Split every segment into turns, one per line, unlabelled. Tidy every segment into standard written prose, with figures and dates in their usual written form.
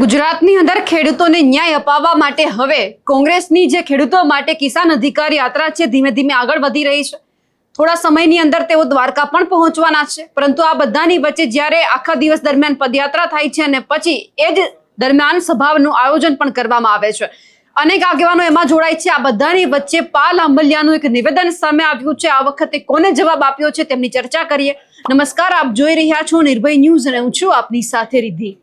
ગુજરાતની અંદર ખેડૂતોને ન્યાય અપાવવા માટે હવે કોંગ્રેસની જે ખેડૂતો માટે કિસાન અધિકાર યાત્રા છે ધીમે ધીમે આગળ વધી રહી છે। થોડા સમયની અંદર તેઓ દ્વારકા પણ પહોંચવાના છે, પરંતુ આ બધાની વચ્ચે જ્યારે આખા દિવસ દરમિયાન પદયાત્રા થાય છે અને પછી એ જ દરમિયાન સભાનું આયોજન પણ કરવામાં આવે છે। અનેક આગેવાનો એમાં જોડાય છે। આ બધાની વચ્ચે પાલ આંબલિયાનું એક નિવેદન સામે આવ્યું છે। આ વખતે કોને જવાબ આપ્યો છે તેમની ચર્ચા કરીએ। નમસ્કાર, આપ જોઈ રહ્યા છો નિર્ભય ન્યૂઝ અને હું છું આપની સાથે રિદ્ધિ।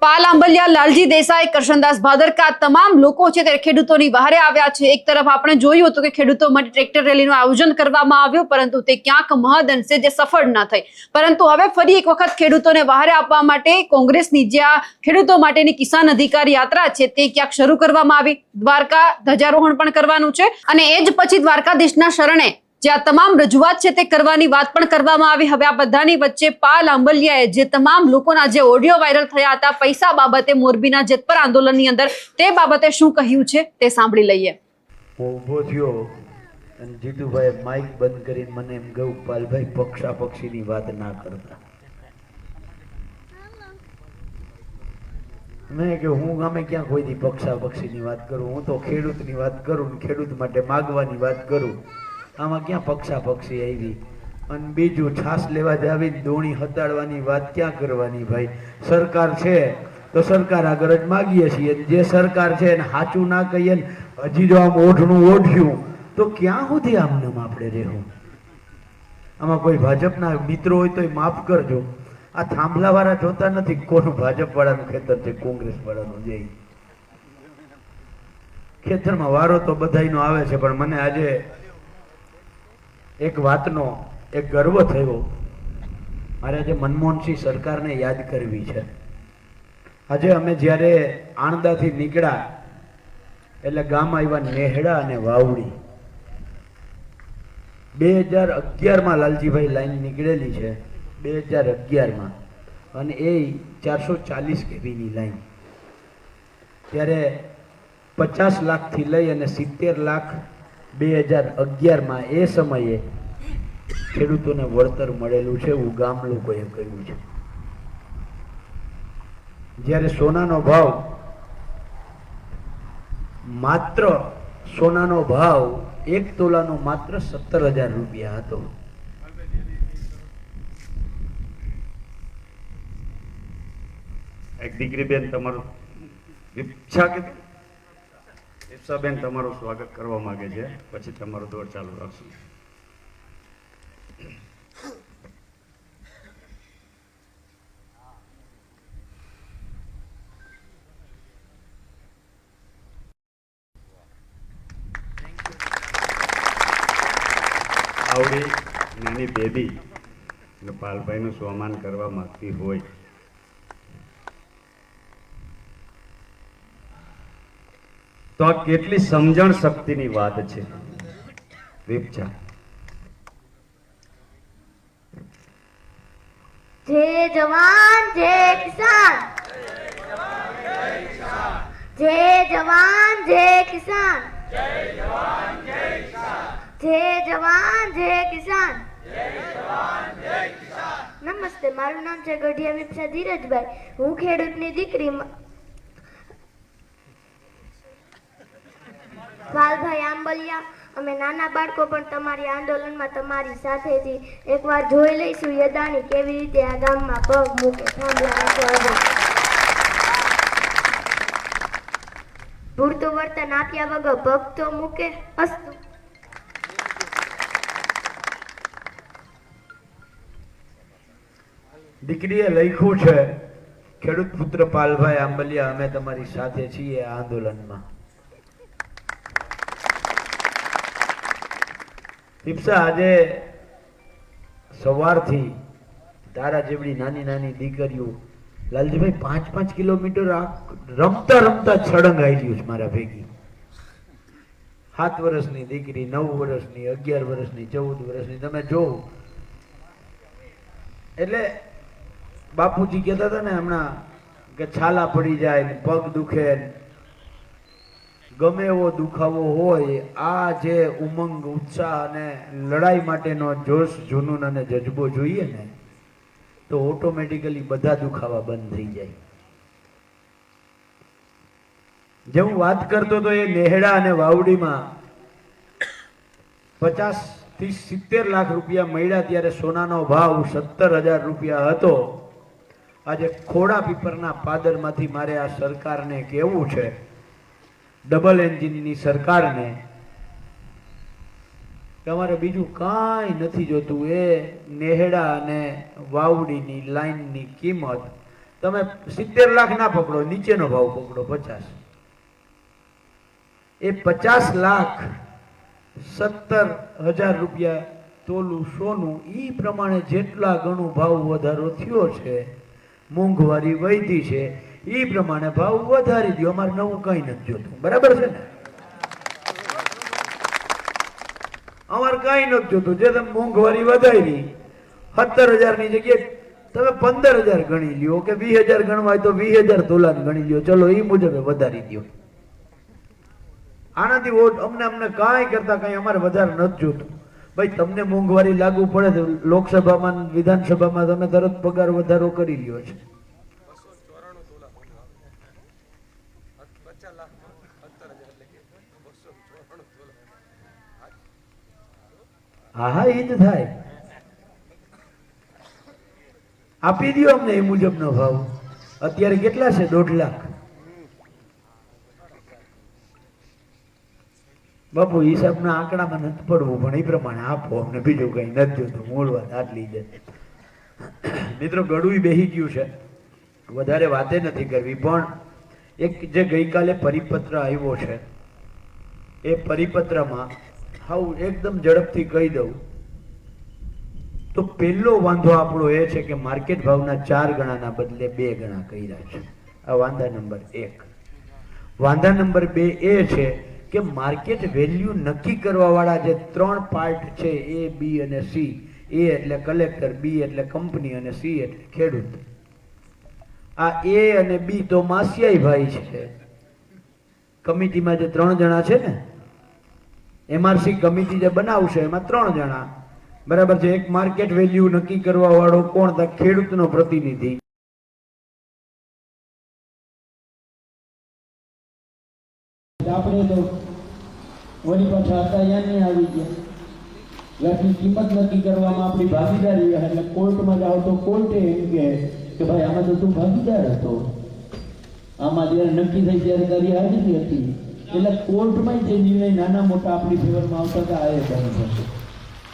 પાલ આંબલિયા, લાલજી દેસાઈ, કરશનદાસ ભાદરકા તમામ લોકો છે તે ખેડૂતોની વહારે આવ્યા છે। એક તરફ આપણે જોયું હતું કે ખેડૂતો માટે ટ્રેક્ટર રેલીનું આયોજન કરવામાં આવ્યું, પરંતુ તે ક્યાંક મહદઅંશે જે સફળ ન થઈ। પરંતુ હવે ફરી એક વખત ખેડૂતોને વહારે આપવા માટે કોંગ્રેસની જે આ ખેડૂતો માટેની કિસાન અધિકાર યાત્રા છે તે ક્યાંક શરૂ કરવામાં આવી। દ્વારકા ધ્વજારોહણ પણ કરવાનું છે અને એ જ પછી દ્વારકાધીશના શરણે જે આ તમામ રજૂઆત છે તે કરવાની વાત પણ કરવામાં આવી। હવે આ બધાની વચ્ચે પાલ આંબલિયાએ જે તમામ લોકોના જે ઓડિયો વાયરલ થયા હતા પૈસા બાબતે મોરબીના જેતપર આંદોલનની અંદર, તે બાબતે શું કહ્યું છે તે સાંભળી લઈએ।
હું ઊભો થયો અને જીતુભાઈ માઇક બંધ કરીને મને એમ કહ્યું, પાલભાઈ પક્ષાપક્ષીની વાત ના કરતા। મેં કે હું ગામે ક્યાં કોઈ દી પક્ષાપક્ષીની વાત કરું? હું તો ખેડૂતની વાત કરું ને ખેડૂત માટે માગવાની વાત કરું। આમાં ક્યાં પક્ષાપક્ષી આવી? અને બીજું છાસ લેવા જાવી દોણી હતાડવાની વાત ક્યાં કરવાની? ભાઈ સરકાર છે તો સરકાર આગળ જ માગીએ છીએ। જે સરકાર છે એને સાચું ના કહીએ ને હજી જો આમ ઓઢણું ઓઢ્યું તો ક્યાં સુધી આમનામ આપણે રહેવું? આમાં કોઈ ભાજપના મિત્રો હોય તો માફ કરજો, આ થાંભલાવાળા જોતા નથી કોનું ભાજપ વાળાનું ખેતર છે કોંગ્રેસ વાળાનું જઈ। ખેતરમાં વારો તો બધાયનો આવે છે, પણ મને આજે એક વાતનો એક ગર્વ થયો। મારે આજે મનમોહનસિંહ સરકારને યાદ કરવી છે। આજે અમે જ્યારે આણંદાથી નીકળ્યા એટલે ગામ આવ્યા નેહડા અને વાવડી। 2011માં લાલજીભાઈ લાઈન નીકળેલી છે, 2011માં, અને એ 440 કેવીની લાઈન। ત્યારે 50 લાખથી લઈ અને 70 લાખ 2011માં એ સમયે ખેડૂતોને વળતર મળેલું છે એવું ગામ લોકોએ કહ્યું છે। જ્યારે સોનાનો ભાવ એક તોલાનો માત્ર 17,000 રૂપિયા હતો।
એક દીકરી બેન તમારું વિપ્સા કે બેન તમારું સ્વાગત કરવા માંગે છે, પછી તમારો દોર ચાલુ રાખશું। આવડી નાની બેબી પાલભાઈનું સન્માન કરવા માંગતી હોય તો આ કેટલી સમજણ શક્તિની વાત છે। વિપચા
जय जवान जय किसान, जय जवान जय किसान, जय जवान जय किसान। नमस्ते, मारू नाम છે ગઢિયા વિપ્સા ધીરજભાઈ। હું ખેડૂતની દીકરી પાલભાઈ આંબલિયા। અમે નાના બાળકો પણ તમારી આંદોલનમાં તમારી સાથે છીએ। એકવાર જોઈ લઈશું યદાની કેવી રીતે આ ગામમાં પગ મૂકે। પૂરતું વર્તન આપ્યા વગર પગ તો મૂકે। અસ્તુ।
દીકરીએ લખ્યું છે, ખેડૂત પુત્ર પાલભાઈ આંબલિયા, અમે તમારી સાથે છીએ આ આંદોલનમાં। વિપ્સા, આજે સવારથી તારા જેવડી નાની નાની દીકરીઓ લાલજીભાઈ 5-5 કિલોમીટર રમતા રમતા છડંગાઈ ગયું છે મારા ભેગી। 7 વર્ષની દીકરી, 9 વર્ષની, 11 વર્ષની, 14 વર્ષની, તમે જોવો। એટલે બાપુજી કહેતા હતા ને હમણાં કે છાલા પડી જાય ને પગ દુખે, ગમે એવો દુખાવો હોય, આ જે ઉમંગ, ઉત્સાહ અને લડાઈ માટેનો જોશ, જુનૂન અને જજ્બો જોઈએ ને, તો ઓટોમેટિકલી બધા દુખાવા બંધ થઈ જાય. જે હું વાત કરતો તો એ નેહડા અને વાવડીમાં 50 થી 70 લાખ રૂપિયા મળ્યા ત્યારે સોનાનો ભાવ 17,000 રૂપિયા હતો. આજે ખોડા પીપરના પાદરમાંથી મારે આ સરકારને કહેવું છે, ડબલ એન્જિનની સરકારને, તમારે બીજું કાંઈ નથી જોતું. એ નેહડા અને વાવડીની લાઈનની કિંમત તમે 70 લાખ ના પકડો, નીચેનો ભાવ પકડો 50. એ 50 લાખ 17,000 રૂપિયા તોલું સોનું, એ પ્રમાણે જેટલા ગણું ભાવ વધારો થયો છે, મોંઘવારી વધી છે, એ પ્રમાણે ભાવ વધારી દો. અમારે નવું કંઈ નથી જોતું. બરાબર છે ને? અમારે કાંઈ નથી જોતું. જે તમે મોંઘવારી વધારી 17,000 ની જગ્યાએ તમે 15,000 ગણી લ્યો કે 20,000 ગણવા હોય તો 20,000 તોલાને ગણી લ્યો. ચલો એ મુજબ વધારી દો. આનાથી અમને કાંઈ કરતા કાંઈ અમારે વધારે નથી જોતું. ભાઈ તમને મોંઘવારી લાગુ પડે તો લોકસભામાં વિધાનસભામાં તમે તરત પગાર વધારો કરી લ્યો છે. હા હા, એ જ થાય. આપી દો અમને એ મુજબનો ભાવ. અત્યારે કેટલા છે? 1.5 લાખ. બાપુ હિસાબના આંકડામાં નથી પડવું, પણ એ પ્રમાણે આપો અમને. બીજું કઈ નથી જોતું. મૂળ વાત આટલી છે. મિત્રો, ગળું બેહી ગયું છે, વધારે વાતે નથી કરવી. પણ એક જે ગઈકાલે પરિપત્ર આવ્યો છે, એ પરિપત્રમાં હાઉ એકદમ ઝડપથી કહી દઉં તો પહેલો વાંધો આપણો એ છે કે માર્કેટ ભાવના 4 ગણાના બદલે 2 ગણા કર્યા છે. આ વાંધા નંબર 1. વાંધા નંબર 2 એ છે કે માર્કેટ વેલ્યુ નક્કી કરવા વાળા જે 3 પાર્ટ છે, A, B અને C. A એટલે કલેક્ટર, B એટલે કંપની અને C એટલે ખેડૂત. આ A અને B તો માસિયાઈ ભાઈ છે. કમિટીમાં જે 3 જણા છે ને, MRC કમિટી જે બનાવશે એમાં 3 જણા, બરાબર છે. એક માર્કેટ વેલ્યુ નક્કી કરવા વાળો કોણ? તો ખેડૂતનો પ્રતિનિધિ.
આપણે તો વળી પાછા હતા અહીંયા આવી ગયા. ઘરની કિંમત નક્કી કરવામાં આપણી ભાગીદારી, એટલે કોર્ટમાં જાઓ તો કોર્ટે એમ કે ભાઈ આમાં તો તું ભાગીદાર હતો, આમાં જ્યારે નક્કી થઈ ત્યારે તારી હાજરી હતી. એટલે કોર્ટમાં જે નિર્ણય નાના મોટા આપણી ફેવરમાં આવતા હતા આ એ બની થશે.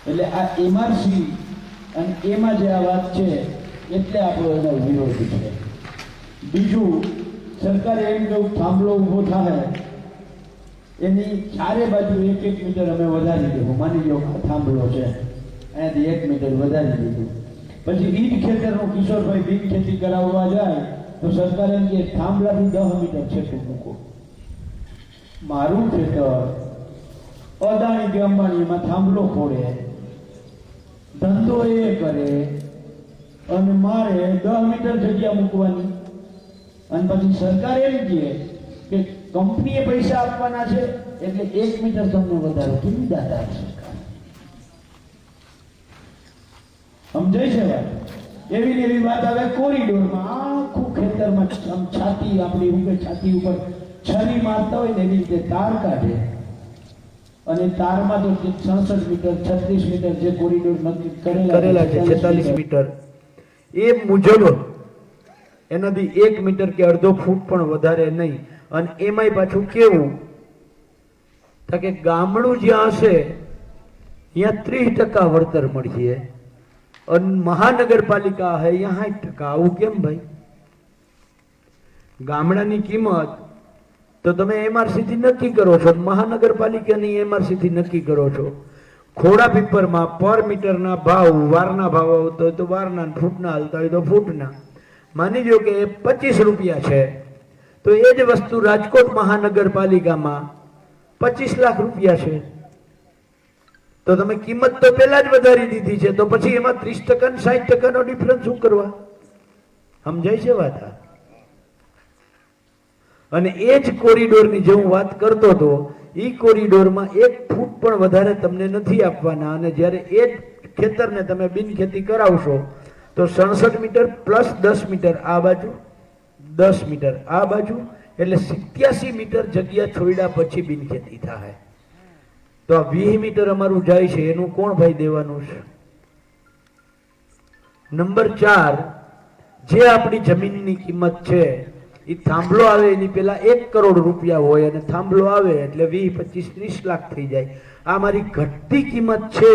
એટલે આ MRC અને એમાં જે આ વાત છે એટલે આપણો એનો વિરોધ છે. બીજું, સરકારે એમ કહ્યું થાંભલો ઊભો થાય એની ચારે બાજુ 1-1 મીટર અમે વધારી દીધું. માની લો થાંભલો છે, અહીંયાથી 1 મીટર વધારી દીધું. પછી ઈટ ખેતરનું કિશોરભાઈ બીજ ખેતી કરાવવા જાય તો સરકાર એમ કે થાંભલાથી 10 મીટર છેટું મૂકો. મારું ખેતર અદાણી કે અંબાણીમાં થાંભલો ફોડે, ધંધો એ કરે, અને મારે 10 મીટર જગ્યા મૂકવાની. અને પછી સરકાર એમ કહે કે કંપનીએ પૈસા આપવાના છે એટલે 1 મીટર તમને વધારો. કેવી દાતા સરકાર! સમજાય છે વાત? એવી ને એવી વાત આવે કોરિડોરમાં. આખું ખેતરમાં આમ છાતી આપણી ઉપર છાતી ઉપર છરી મારતા હોય ને એવી રીતે તાર કાઢે, અને તારમાં તો 66 મીટર 36 મીટર જે કોરિડોર નક્કી
કરેલા છે, 46 મીટર એ મુજબ એનાથી 1 મીટર કે અડધો ફૂટ પણ વધારે નહીં. અને એમાંય પાછું કેવું કે ગામડું જ્યાં હશે ત્યાં 30% વળતર મળશે, અને મહાનગરપાલિકા હે ત્યાં 60%. આવું કેમ ભાઈ? ગામડાની કિંમત તો તમે MRC થી નક્કી કરો છો, મહાનગરપાલિકાની MRC થી નક્કી કરો છો. ખોડા પીપરમાં પર મીટરના ભાવ વારના ભાવ આવતો હોય તો વારના, ફૂટના હાલતા હોય તો ફૂટના. માની લો કે 25 રૂપિયા છે, તો એ જ વસ્તુ રાજકોટ મહાનગરપાલિકામાં 25 લાખ રૂપિયા છે. તો તમે કિંમત તો પહેલા જ વધારી દીધી છે, તો પછી એમાં 30% અને 60% નો ડિફરન્સ શું કરવા? સમજાય છે વાત? અને એ જ કોરિડોરની જે હું વાત કરતો હતો, એ કોરિડોરમાં 1 ફૂટ પણ વધારે તમને નથી આપવાના. અને જ્યારે એ જ ખેતરને તમે બિન ખેતી કરાવશો તો 67 મીટર પ્લસ 10 મીટર આ બાજુ, 10 મીટર આ બાજુ, એટલે 87 મીટર જગ્યા છોડ્યા પછી બિનખેતી થાય. તો આ 20 મીટર અમારું જાય છે, એનું કોણ ભાઈ દેવાનું છે? નંબર 4, જે આપણી જમીનની કિંમત છે એ થાંભલો આવે એની પહેલા 1 કરોડ રૂપિયા હોય, અને થાંભલો આવે એટલે 20, 25, 30 લાખ થઈ જાય. આ મારી ઘટતી કિંમત છે.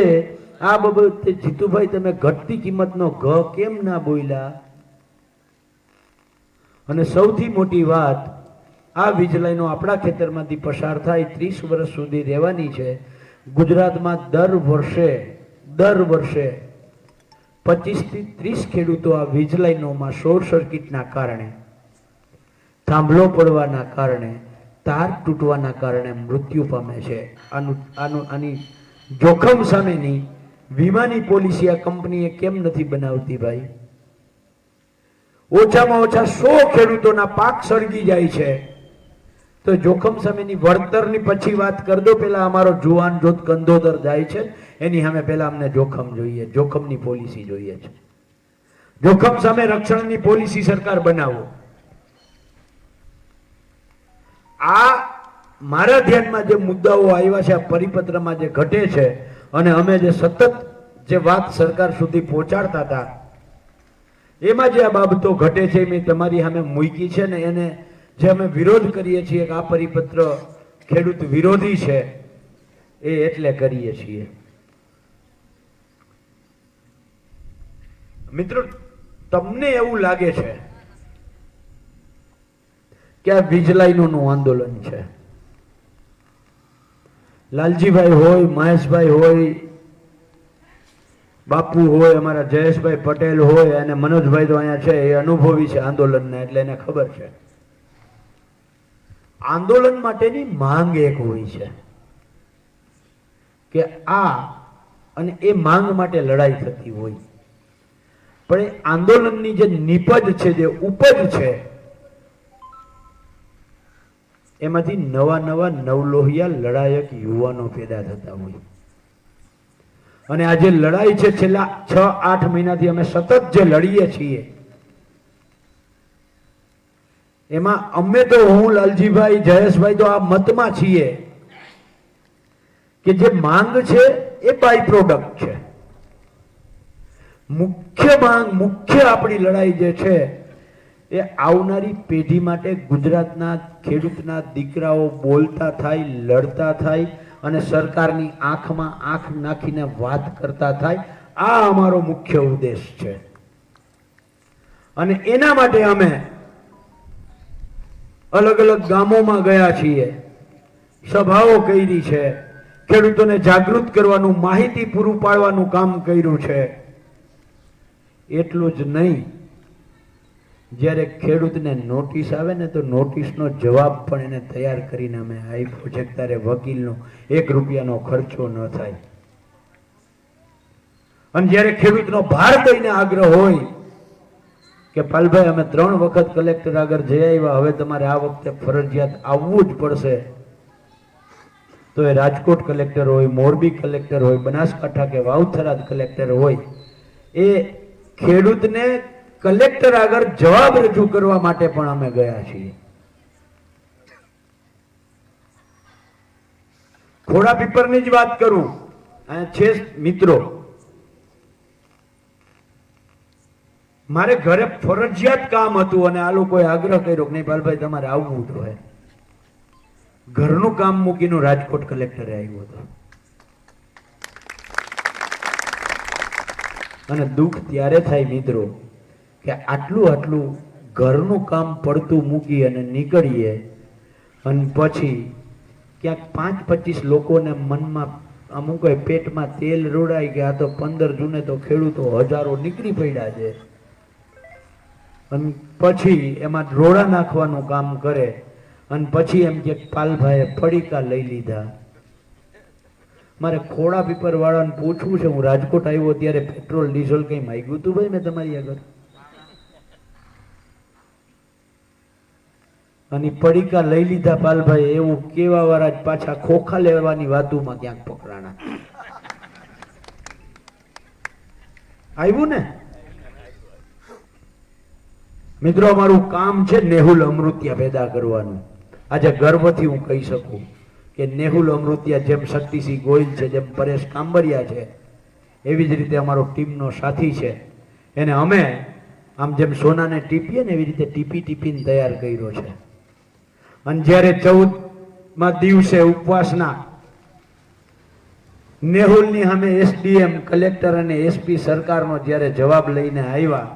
આ બાબતે જીતુભાઈ તમે ઘટતી કિંમતનો ઘ કેમ ના બોલ્યા? અને સૌથી મોટી વાત, આ વીજ લાઈનો આપણા ખેતરમાંથી પસાર થાય 30 વર્ષ સુધી રહેવાની છે. ગુજરાતમાં દર વર્ષે 25 થી 30 ખેડૂતો આ વીજ લાઈનોમાં શોર્ટ સર્કિટના કારણે, થાંભલો પડવાના કારણે, તાર તૂટવાના કારણે મૃત્યુ પામે છે. આની જોખમ સામેની વીમાની પોલિસી આ કંપનીએ કેમ નથી બનાવતી ભાઈ? ઓછામાં ઓછા 100 ખેડૂતોના પાક સળગી જાય છે, તો જોખમ સામેની વળતરની પછી વાત કરી દો. પેલા અમારો જુવાન જોત કંધોદર જાય છે, એની સામે પેલા અમને જોખમ જોઈએ, જોખમની પોલિસી જોઈએ છે. જોખમ સામે રક્ષણની પોલિસી સરકાર બનાવો. આ મારા ધ્યાનમાં જે મુદ્દાઓ આવ્યા છે આ પરિપત્રમાં જે ઘટે છે, અને અમે જે સતત જે વાત સરકાર સુધી પહોંચાડતા હતા, એમાં જે આ બાબતો ઘટે છે મેં તમારી સામે મૂકી છે ને એને જે અમે વિરોધ કરીએ છીએ કે આ પરિપત્ર ખેડૂત વિરોધી છે, એ એટલે કરીએ છીએ. મિત્રો, તમને એવું લાગે છે કે આ વીજ લાઈનોનું આંદોલન છે, લાલજીભાઈ હોય, મહેશભાઈ હોય, બાપુ હોય, અમારા જયેશભાઈ પટેલ હોય, અને મનોજભાઈ તો અહીંયા છે, એ અનુભવી છે આંદોલનના, એટલે એને ખબર છે. આંદોલન માટેની માંગ એક હોય છે કે આ, અને એ માંગ માટે લડાઈ થતી હોય, પણ એ આંદોલનની જે નિપજ છે, જે ઉપજ છે, એમાંથી નવા નવલોહિયા લડાયક યુવાનો પેદા થતા હોય. અને આ જે લડાઈ છે છેલ્લા 6-8 મહિનાથી અમે સતત જે લડીએ છીએ, એમાં અમે તો, હું, લાલજીભાઈ, જયેશભાઈ તો આ મતમાં છીએ કે જે માંગ છે એ બાય પ્રોડક્ટ છે. મુખ્ય માંગ, મુખ્ય આપણી લડાઈ જે છે એ આવનારી પેઢી માટે ગુજરાતના ખેડૂતના દીકરાઓ બોલતા થાય, લડતા થાય, અને સરકારની આંખમાં આંખ નાખીને વાત કરતા થાય. આ અમારો મુખ્ય ઉદ્દેશ છે. અને એના માટે અમે અલગ અલગ ગામોમાં ગયા છીએ, સભાઓ કરી છે, ખેડૂતોને જાગૃત કરવાનું, માહિતી પૂરું પાડવાનું કામ કર્યું છે. એટલું જ નહીં, જ્યારે ખેડૂતને નોટિસ આવે ને તો નોટિસનો જવાબ પણ એને તૈયાર કરીને અમે આપ્યો છે, ત્યારે વકીલનો 1 રૂપિયાનો ખર્ચો ન થાય. અને જ્યારે ખેડૂતનો ભાર દઈને આગ્રહ હોય કે પાલભાઈ અમે 3 વખત કલેક્ટર આગળ જઈ આવ્યા, હવે તમારે આ વખતે ફરજિયાત આવવું જ પડશે, તો એ રાજકોટ કલેક્ટર હોય, મોરબી કલેક્ટર હોય, બનાસકાંઠા કે વાવથરાદ કલેક્ટર હોય, એ ખેડૂતને કલેક્ટર આગળ જવાબ રજૂ કરવા માટે પણ અમે ગયા છીએ. ખોડાપીપરની જ વાત કરું, છે મિત્રો, મારે ઘરે ફરજિયાત કામ હતું અને આ લોકોએ આગ્રહ કર્યો કે નહીં પાલભાઈ તમારે આવવું જોઈએ. ઘરનું કામ મૂકીને રાજકોટ કલેક્ટરે આવ્યો હતો. અને દુઃખ ત્યારે થાય મિત્રો કે આટલું ઘરનું કામ પડતું મૂકી અને નીકળીએ, અને પછી ક્યાંક 5-25 લોકોને મનમાં અમુક પેટમાં તેલ રોડાય કે આ તો 15 જૂને તો ખેડૂતો હજારો નીકળી પડ્યા છે, અને પછી એમાં રોડા નાખવાનું કામ કરે, અને પછી એમ કે પાલભાઈએ પડીકા લઈ લીધા. મારે ખોડાપીપર વાળાને પૂછવું છે, હું રાજકોટ આવ્યો ત્યારે પેટ્રોલ ડીઝલ કઈ માંગ્યું હતું ભાઈ મેં તમારી આગળ? અને પડીકા લઈ લીધા પાલભાઈ, એવું કેવા વાળા પાછા ખોખા લેવાની વાતોમાં ક્યાંક પકડાણા. આવ્યું ને? મિત્રો, અમારું કામ છે નેહુલ અમૃતિયા પેદા કરવાનું. આજે ગર્વથી હું કહી શકું કે નેહુલ અમૃતિયા જેમ શક્તિસિંહ ગોહિલ છે, જેમ પરેશ કાંબરિયા છે, એવી જ રીતે અમારો ટીમનો સાથી છે. એને અમે આમ જેમ સોનાને ટીપીએ ને એવી રીતે ટીપી ટીપીને તૈયાર કર્યો છે. અને જ્યારે 14મા દિવસે ઉપવાસના નેહુલની સામે એસડીએમ, કલેક્ટર અને એસપી સરકારનો જ્યારે જવાબ લઈને આવ્યા,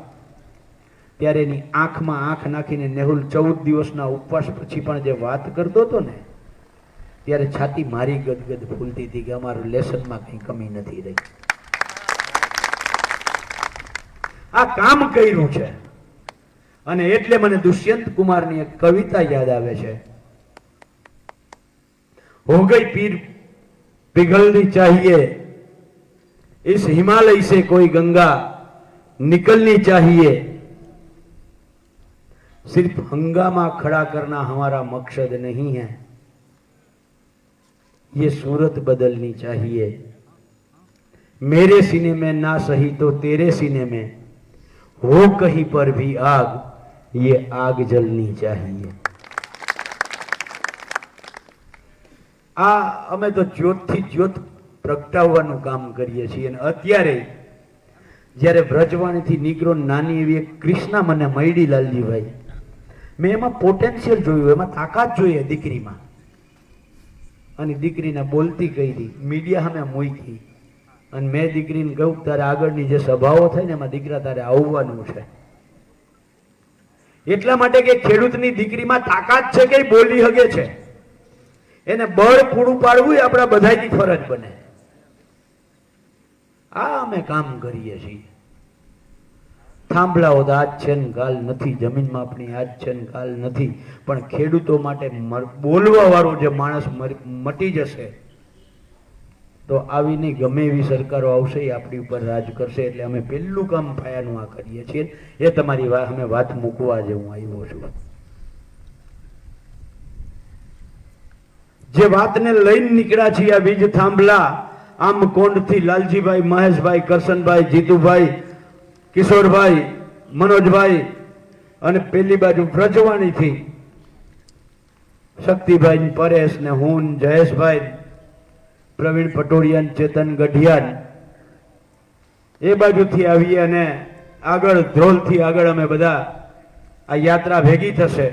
ત્યારે એની આંખમાં આંખ નાખીને નેહુલ 14 દિવસના ઉપવાસ પછી પણ જે વાત કરતો હતો ને, ત્યારે છાતી મારી ગદગદ ફૂલતી હતી કે અમારું લેસનમાં કઈ કમી નથી રહી. આ કામ કર્યું છે. અને એટલે મને દુષ્યંત કુમારની એક કવિતા યાદ આવે છે. હો ગઈ પીર पिघलनी चाहिए इस हिमालय से कोई गंगा निकलनी चाहिए सिर्फ हंगामा खड़ा करना हमारा मकसद नहीं है ये सूरत बदलनी चाहिए मेरे सीने में ना सही तो तेरे सीने में हो कहीं पर भी आग ये आग जलनी चाहिए. આ અમે તો જ્યોતથી જ્યોત પ્રગટાવવાનું કામ કરીએ છીએ. અને અત્યારે જ્યારે વ્રજવાણીથી નીકળો નાની એવી એક કૃષ્ણા મને મળી લાલજીભાઈ, મેં એમાં પોટેન્શિયલ જોયું, એમાં તાકાત જોઈએ દીકરીમાં. અને દીકરીને બોલતી કરી, મીડિયા સામે મૂકી. અને મેં દીકરીને કહ્યું તારે આગળની જે સભાઓ થાય ને એમાં દીકરા તારે આવવાનું છે. એટલા માટે કે ખેડૂતની દીકરીમાં તાકાત છે કે બોલી શકે છે. એને બળ પૂરું પાડવું એ આપણા બધાની ફરજ બને. આ અમે કામ કરીએ છીએ. થાંભલાઓ તો આજ છે ને કાલ નથી, જમીનમાં આપણી આજ છે ને કાલ નથી, પણ ખેડૂતો માટે બોલવા વાળો જે માણસ મટી જશે તો આવી નહીં ગમે એવી સરકારો આવશે એ આપણી ઉપર રાજ કરશે. એટલે અમે પહેલું કામ પાયાનું આ કરીએ છીએ. એ તમારી અમે વાત મૂકવા જે હું આવ્યો છું. જે વાતને લઈને નીકળ્યા છીએ, આ વીજ થાંભલા આમ કોંડથી લાલજીભાઈ, મહેશભાઈ, કરશનભાઈ, જીતુભાઈ, કિશોરભાઈ, મનોજભાઈ, અને પેલી બાજુ વ્રજવાણીથી શક્તિભાઈ, પરેશ ને હું, જયેશભાઈ, પ્રવીણ પટોડિયા, ચેતન ગઢિયાન એ બાજુથી આવીએ અને આગળ ધ્રોલથી આગળ અમે બધા આ યાત્રા ભેગી થશે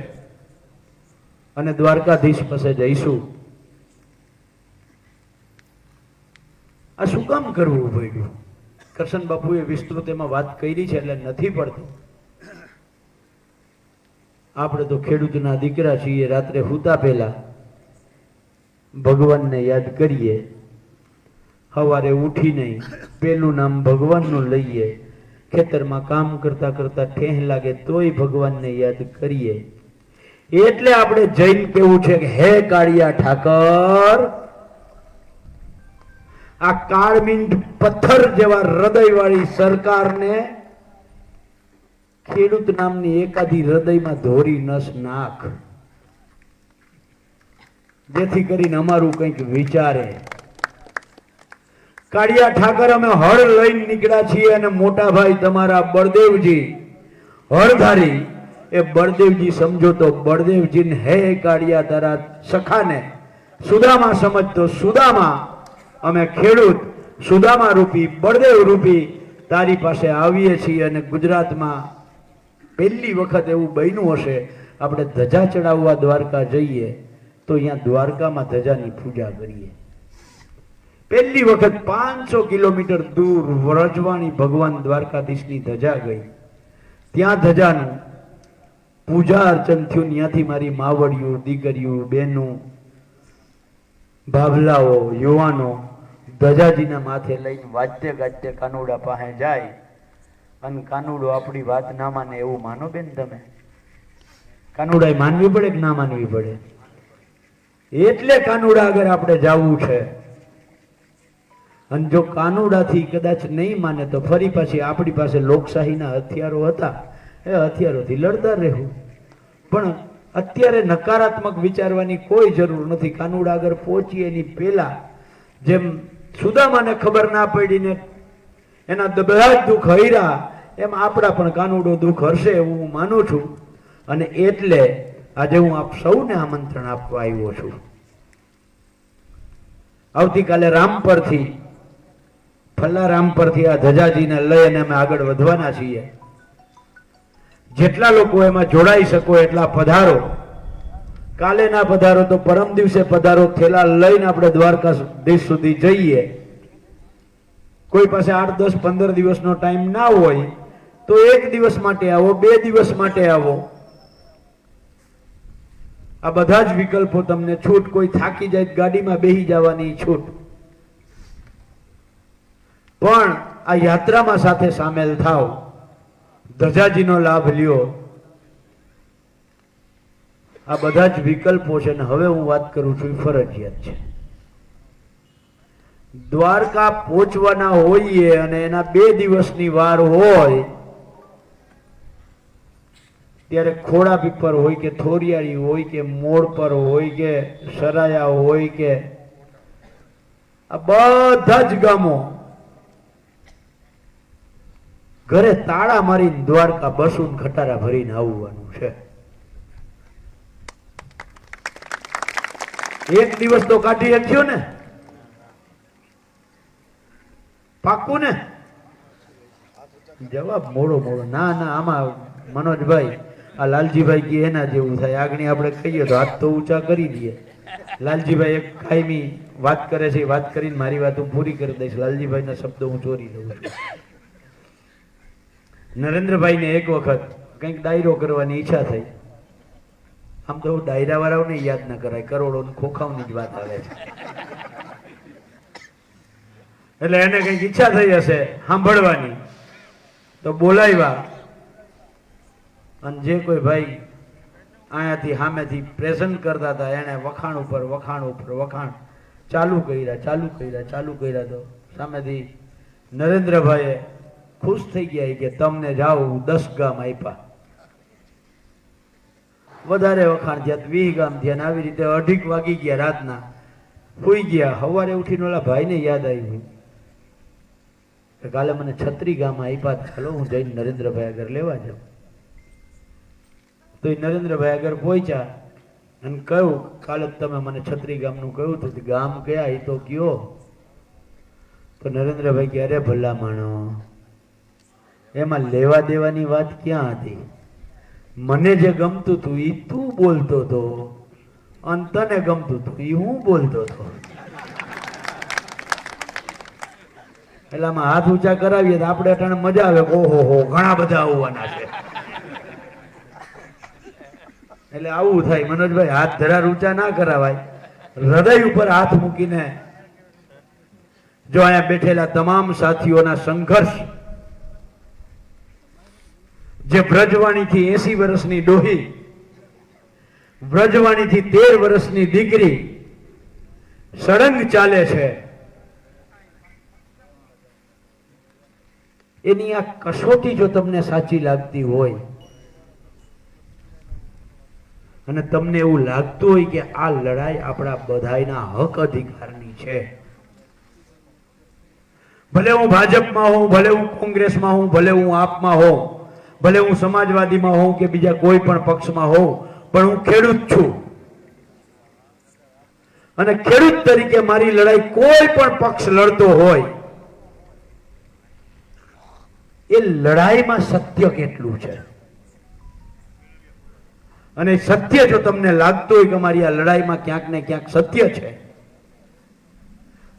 અને દ્વારકાધીશ પાસે જઈશું. આ શું કામ કરવું પડ્યું? કરશન બાપુએ વિસ્તૃત એમાં વાત કરી છે એટલે નથી પડતું. આપણે તો ખેડૂતના દીકરા છીએ. રાત્રે સૂતા પહેલા ભગવાનને યાદ કરીએ, સવારે ઉઠીને પેલું નામ ભગવાનનું લઈએ, ખેતરમાં કામ કરતા કરતા ઠેહ લાગે તોય ભગવાનને યાદ કરીએ. એટલે આપણે જૈન કેવું છે કે હે કાળિયા ઠાકર, આ કાળમીંડ પથ્થર જેવા હૃદય વાળી સરકારને ખેડૂત નામની એકાદી હૃદયમાં ધોરી નસ નાખ, જેથી કરીને અમારું કંઈક વિચારે. કાળિયા ઠાકર, અમે હળ લઈને નીકળ્યા છીએ અને મોટા ભાઈ તમારા બળદેવજી હળધારી, એ બળદેવજી સમજો તો બળદેવજીને હે કાળિયા તારા સખાને સુદામા સમજતો સુદામા, અમે ખેડૂત સુદામા રૂપી બળદેવ રૂપી તારી પાસે આવીએ છીએ. અને ગુજરાતમાં પહેલી વખત એવું બન્યું હશે આપણે ધજા ચડાવવા દ્વારકા જઈએ તો અહીંયા દ્વારકામાં ધજાની પૂજા કરીએ. પહેલી વખત 500 કિલોમીટર દૂર વ્રજવાણી ભગવાન દ્વારકાધીશની ધજા ગઈ. ત્યાં ધજાનું પૂજા અર્ચન થયું. ત્યાંથી મારી માવડીઓ, દીકરીઓ, બહેનો, ભાભલાઓ, યુવાનો ધજાજીના માથે લઈને વાજતે ગાજતે કાનુડા પાસે જાય. અને કાનુડો આપણી વાત ના માને એવું માનો બેન તમે? કાનુડા માનવી પડે કે ના માનવી પડે? એટલે કાનુડા આગળ આપણે જવું છે. અને જો કાનુડાથી કદાચ નહીં માને તો ફરી પાછી આપણી પાસે લોકશાહીના હથિયારો હતા, એ હથિયારોથી લડતા રહેવું. પણ અત્યારે નકારાત્મક વિચારવાની કોઈ જરૂર નથી. કાનુડા આગળ પહોંચીએ એની પહેલા જેમ સુદામાને ખબર ના પડીને એના બધા જ દુઃખ હૈરા, એમ આપણા પણ કાનુડો દુઃખ હરશે એવું હું માનું છું. અને એટલે આજે હું આપ સૌને આમંત્રણ આપવા આવ્યો છું. આવતીકાલે રામપરથી ફલ્લા રામપરથી આ ધજાજીને લઈ અને અમે આગળ વધવાના છીએ. જેટલા લોકો એમાં જોડાઈ શકો એટલા પધારો. કાલે ના પધારો તો પરમ દિવસે પધારો. થેલા લઈને આપણે દ્વારકા દેશ સુધી જઈએ. કોઈ પાસે 8, 10, 15 દિવસનો ટાઈમ ના હોય તો 1 દિવસ માટે આવો, 2 દિવસ માટે આવો. આ બધા જ વિકલ્પો તમને છૂટ. કોઈ થાકી જાય ગાડીમાં બેસી જવાની છૂટ, પણ આ યાત્રામાં સાથે સામેલ થાવ, ધજાજીનો લાભ લ્યો. આ બધા જ વિકલ્પો છે. ને હવે હું વાત કરું છું એ ફરજિયાત છે. દ્વારકા પહોંચવાના હોઈએ અને એના 2 દિવસની વાર હોય ત્યારે ખોડા પીપર હોય કે થોરિયાળી હોય કે મોડ પર હોય કે સરાયા હોય કે આ બધા જ ગામો ઘરે તાળા મારીને દ્વારકા બસુન ખટારા ભરીને આવવાનું છે. 1 દિવસ તો કાઢી શક્યો ને? પાક્કું ને? જવાબ મોડો. ના આમાં મનોજભાઈ, આ લાલજીભાઈ કે એના જેવું થાય. આગળ આપણે કહીએ તો હાથ તો ઊંચા કરી દઈએ. લાલજીભાઈ એક કાયમી વાત કરે છે, વાત કરીને મારી વાત હું પૂરી કરી દઈશ. લાલજીભાઈના શબ્દો હું ચોરી લઉં છું. નરેન્દ્રભાઈને એક વખત કંઈક ડાયરો કરવાની ઈચ્છા થઈ. આમ તો ડાયરા વાળાઓને યાદ ન કરાય, કરોડો ખોખાવની જ વાત આવે છે. એટલે એને કંઈક ઈચ્છા થઈ હશે સાંભળવાની, તો બોલાવ્યા. અને જે કોઈ ભાઈ અહીંયાથી સામેથી પ્રેઝન્ટ કરતા હતા એને વખાણ ઉપર વખાણ ચાલુ કર્યા. તો સામેથી નરેન્દ્રભાઈએ ખુશ થઈ ગયા કે તમને જાઓ 10 ગામ આપ્યા. વધારે વખાણ થયા, 20 ગામ થયા. આવી રીતે 2:30 વાગી ગયા રાતના, સુઈ ગયા. સવારે ઉઠીને ઓલા ભાઈને યાદ આવ્યું કે કાલે મને 36 ગામ આપ્યા, ચાલો હું જઈને નરેન્દ્રભાઈ આગળ લેવા જાઉં. તો એ નરેન્દ્રભાઈ આગળ પહોંચ્યા અને કહ્યું, કાલે તમે મને 36 ગામનું કહ્યું હતું, ગામ કયા એ તો કયો. તો નરેન્દ્રભાઈ કે અરે ભલા માણો, એમાં લેવા દેવાની વાત ક્યાં હતી? મને જે ગમતું હતું એ તું બોલતો હતો, અને તને ગમતું હતું એ હું બોલતો હતો. એટલે આમાં હાથ ઊંચા કરાવીએ તો આપણે અટાણે મજા આવે. ઓહો હો, ઘણા બધા આવવાના છે. એટલે આવું થાય. મનોજભાઈ, હાથ ધરાર ઊંચા ના કરાવાય. હૃદય ઉપર હાથ મૂકીને જો અહીંયા બેઠેલા તમામ સાથીઓના સંઘર્ષ, જે બ્રજવાણીથી 80 વર્ષની ડોહી, બ્રજવાણીથી 13 વર્ષની દીકરી સળંગ ચાલે છે, એની આ કસોટી જો તમને સાચી લાગતી હોય અને તમને એવું લાગતું હોય કે આ લડાઈ આપણા બધાયના હક અધિકારની છે, ભલે હું ભાજપમાં હોઉં, ભલે હું કોંગ્રેસમાં હોઉં, ભલે હું આપમાં હોઉં, ભલે હું સમાજવાદીમાં હોઉં કે બીજા કોઈ પણ પક્ષમાં હોઉં, પણ હું ખેડૂત છું અને ખેડૂત તરીકે મારી લડાઈ કોઈ પણ પક્ષ લડતો હોય એ લડાઈમાં સત્ય કેટલું છે, અને સત્ય જો તમને લાગતું હોય કે મારી આ લડાઈમાં ક્યાંક ને ક્યાંક સત્ય છે,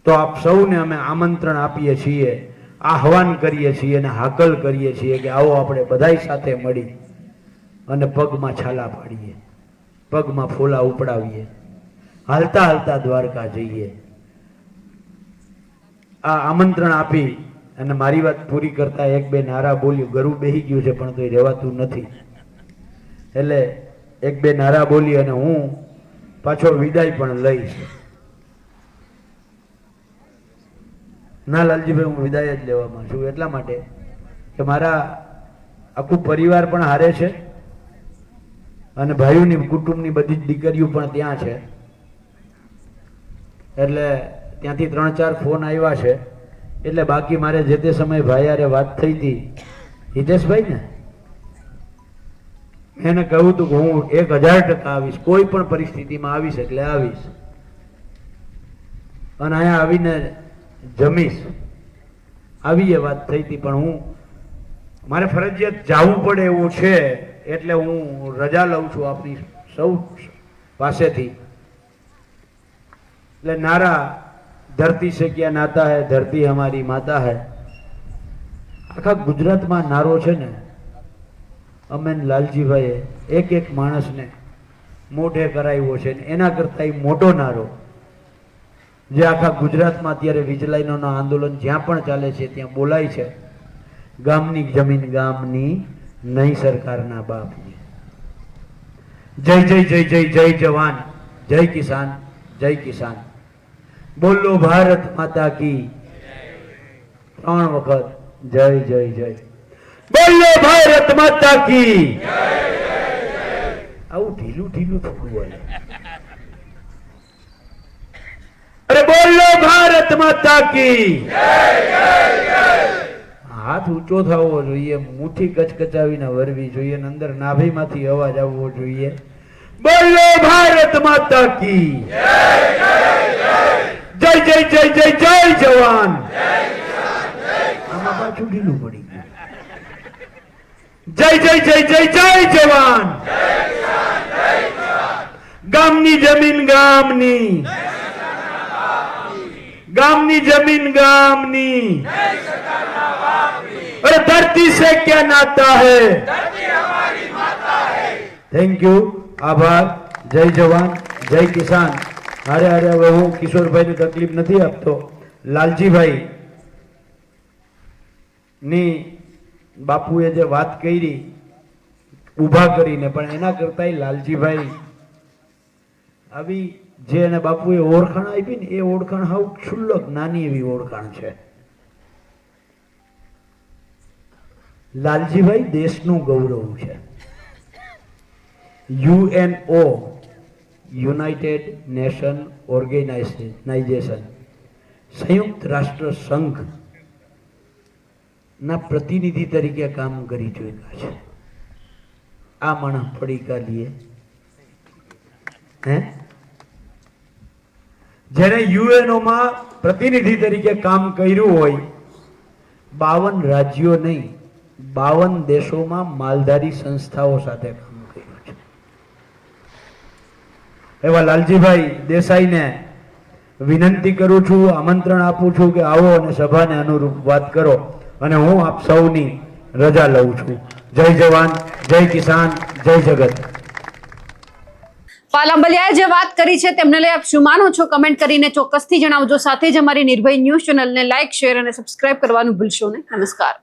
તો આપ સૌને અમે આમંત્રણ આપીએ છીએ, આહવાન કરીએ છીએ અને હાકલ કરીએ છીએ કે આવો આપણે બધાય સાથે મળી અને પગમાં છાલા પાડીએ, પગમાં ફોલા ઉપડાવીએ, હાલતા હાલતા દ્વારકા જઈએ. આ આમંત્રણ આપી અને મારી વાત પૂરી કરતા 1-2 નારા બોલ્યું. ગરું બેહી ગયું છે પણ તો એ રહેવાતું નથી, એટલે 1-2 નારા બોલી અને હું પાછો વિદાય પણ લઈશ. ના લાલજીભાઈ, હું વિદાય જ લેવામાં છું એટલા માટે કે મારા આખું પરિવાર પણ હારે છે અને ભાઈઓની કુટુંબની બધી જ દીકરીઓ પણ ત્યાં છે, એટલે ત્યાંથી 3-4 ફોન આવ્યા છે. એટલે બાકી મારે જે તે સમયે ભાઈ હારે વાત થઈ હતી હિતેશભાઈ ને એને કહ્યું હતું કે હું 1000% આવીશ, કોઈ પણ પરિસ્થિતિમાં આવીશ એટલે આવીશ, અને અહીંયા આવીને જમીશ, આવી એ વાત થઈ હતી. પણ હું મારે ફરજિયાત જવું પડે એવું છે એટલે હું રજા લઉં છું આપની સૌ પાસેથી. એટલે નારા ધરતી સે ક્યાં નાતા હૈ, ધરતી હમારી માતા હૈ, આખા ગુજરાતમાં નારો છે ને અમે લાલજીભાઈએ એક એક માણસને મોઢે કરાવ્યો છે ને એના કરતા મોટો નારો જે આખા ગુજરાતમાં અત્યારે વીજ લાઈનોના આંદોલન જ્યાં પણ ચાલે છે ત્યાં બોલાય છે, ગામની જમીન ગામની, નહીં સરકારના બાપની. જય જય જય જય જય જવાન, જય કિસાન, જય કિસાન. બોલો ભારત માતા કી 3 વખત જય જય જય. બોલો ભારત માતા કી. આવું ઢીલું ઢીલું થોડું હોય. અરે બોલો ભારત માતા કી. હાથ ઊંચો થવો જોઈએ, મુઠ્ઠી કચકચાવીને વરવી જોઈએ, અને અંદર નાભીમાંથી અવાજ આવવો જોઈએ. બોલો ભારત માતા કી. જય જય જય જય જય જવાન. આમાં પાછું ઢીલું પડી ગયું. જય જય જય જય જય જવાન. ગામની જમીન ગામની, ગામની જમીન ગામની, અરે ધરતી से क्या नाता है. થેન્ક યુ, આભાર. જય જવાન, જય કિસાન. હારે હારે હવે હું કિશોરભાઈને તકલીફ નથી આપતો. લાલજીભાઈ ની બાપુએ જે વાત કરી ઊભા કરીને, પણ એના કરતા લાલજીભાઈ આવી જે એને બાપુએ ઓળખાણ આપી ને એ ઓળખાણ હાવ ક્ષુલ્લક નાની એવી ઓળખાણ છે. લાલજીભાઈ દેશનું ગૌરવ છે. યુએનઓ, યુનાઇટેડ નેશન ઓર્ગેનાઇઝેશન, સંયુક્ત રાષ્ટ્ર સંઘ ના પ્રતિનિધિ તરીકે કામ કરી ચૂક્યા છે. આ માણસ પડીકા લીએ હે, જેને યુએનઓ માં પ્રતિનિધિ તરીકે કામ કર્યું હોય, 52 રાજ્યો નહીં 52 દેશોમાં માલધારી સંસ્થાઓ સાથે કામ કર્યું છે. એવા લાલજીભાઈ દેસાઈને વિનંતી કરું છું, આમંત્રણ આપું છું કે આવો અને સભાને અનુરૂપ વાત કરો, અને હું આપ સૌની રજા લઉં છું. જય જવાન, જય કિસાન, જય જગત.
પાલાંબલિયાએ જે વાત કરી છે તેમને લઈ આપ શું માનો છો, કમેન્ટ કરીને ચોક્કસથી જણાવજો. સાથે જ અમારી નિર્ભય ન્યૂઝ ચેનલને લાઇક, શેર અને સબસ્ક્રાઇબ કરવાનું ભૂલશો નહીં. નમસ્કાર.